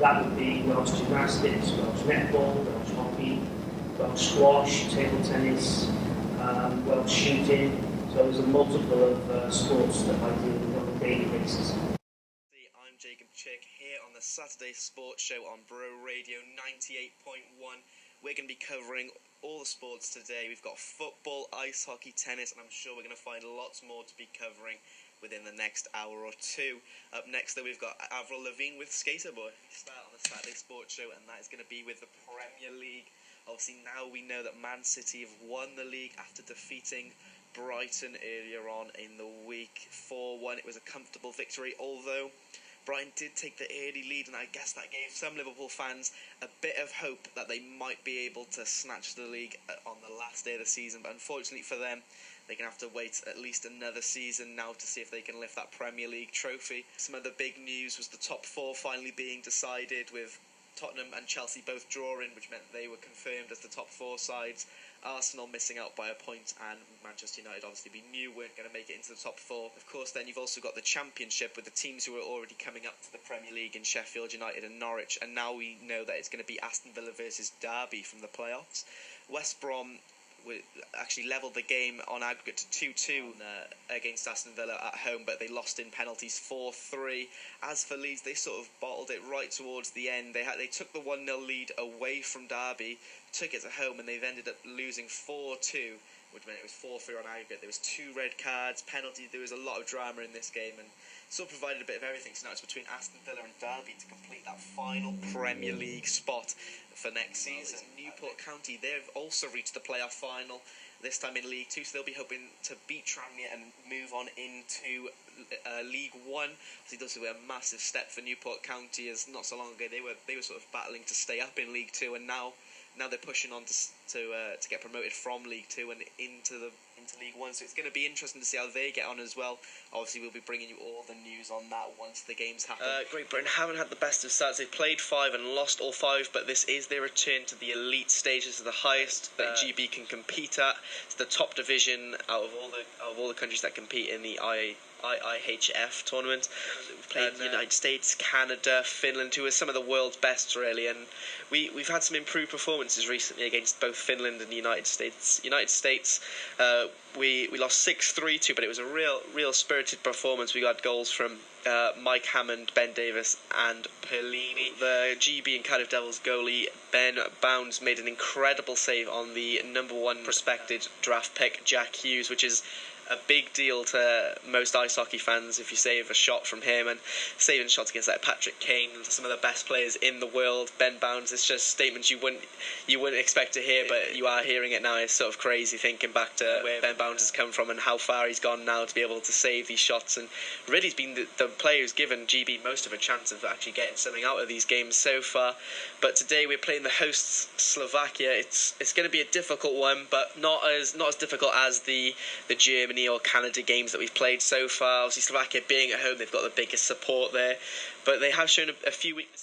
That would be Welsh gymnastics, Welsh netball, Welsh hockey, Welsh squash, table tennis, Welsh shooting. So there's a multiple of sports that I deal with on a daily basis. I'm Jacob Chick here on the Saturday Sports Show on Bro Radio 98.1. We're going to be covering all the sports today. We've got football, ice hockey, tennis, and I'm sure we're going to find lots more to be covering within the next hour or two. Up next, though, we've got Avril Lavigne with Skater Boy. Start on the Saturday Sports Show, and that is going to be with the Premier League. Obviously, now we know that Man City have won the league after defeating Brighton earlier on in the week 4-1. It was a comfortable victory, although Brighton did take the early lead, and I guess that gave some Liverpool fans a bit of hope that they might be able to snatch the league on the last day of the season. But unfortunately for them, they're going to have to wait at least another season now to see if they can lift that Premier League trophy. Some of the big news was the top four finally being decided, with Tottenham and Chelsea both drawing, which meant they were confirmed as the top four sides. Arsenal missing out by a point, and Manchester United, obviously, we knew weren't going to make it into the top four. Of course, then you've also got the Championship with the teams who are already coming up to the Premier League in Sheffield United and Norwich, and now we know that it's going to be Aston Villa versus Derby from the playoffs. West Brom actually levelled the game on aggregate to 2-2 against Aston Villa at home, but they lost in penalties 4-3. As for Leeds, they sort of bottled it right towards the end. They took the 1-0 lead away from Derby, took it to home, and they've ended up losing 4-2, which meant it was 4-3 on aggregate. There was 2 red cards, penalties. There was a lot of drama in this game, and sort of provided a bit of everything. So now it's between Aston Villa and Derby to complete that final Premier League spot for next season. Newport County, they've also reached the playoff final, this time in League Two, so they'll be hoping to beat Tranmere and move on into League One. Obviously, this will be a massive step for Newport County, as not so long ago they were sort of battling to stay up in League Two, and now they're pushing on to get promoted from League Two and into League One. So it's going to be interesting to see how they get on as well. Obviously, we'll be bringing you all the news on that once the games happen. Great Britain haven't had the best of starts. They've played 5 and lost all 5, but this is their return to the elite stages, of the highest that GB can compete at. It's the top division out of all the countries that compete in the IIHF tournament. We've played United States, Canada, Finland, who are some of the world's best, really, and we've had some improved performances recently against both Finland and the United States. We lost 6-3 but it was a real spirited performance. We got goals from Mike Hammond, Ben Davis and Perlini. The GB and Cardiff Devils goalie Ben Bounds made an incredible save on the number 1 prospected draft pick Jack Hughes, which is a big deal to most ice hockey fans if you save a shot from him, and saving shots against like Patrick Kane, some of the best players in the world. Ben Bounds, it's just statements you wouldn't expect to hear, but you are hearing it now. It's sort of crazy thinking back to where Ben Bounds has come from and how far he's gone now to be able to save these shots, and really he's been the player who's given GB most of a chance of actually getting something out of these games so far. But today we're playing the hosts Slovakia. It's going to be a difficult one, but not as difficult as the Germany or Canada games that we've played so far. Obviously, Slovakia being at home, they've got the biggest support there, but they have shown a few weaknesses.